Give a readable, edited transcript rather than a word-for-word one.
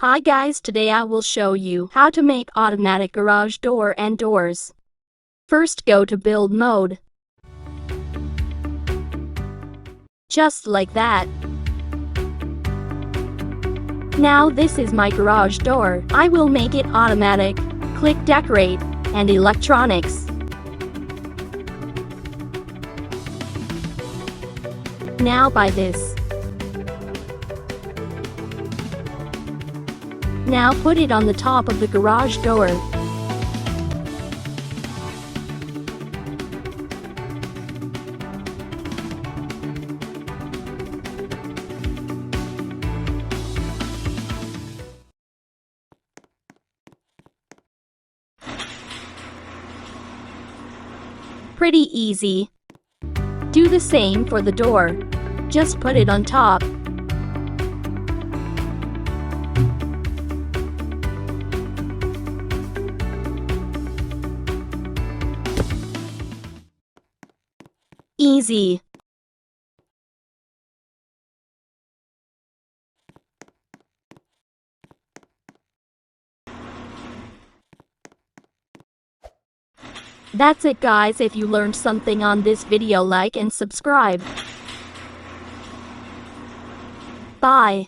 Hi guys, today I will show you how to make automatic garage door and doors. First go to build mode. Just like that. Now this is my garage door. I will make it automatic. Click decorate and electronics. Now buy this. Now put it on the top of the garage door. Pretty easy. Do the same for the door. Just put it on top. Easy. That's it guys. If you learned something on this video, like and subscribe. Bye.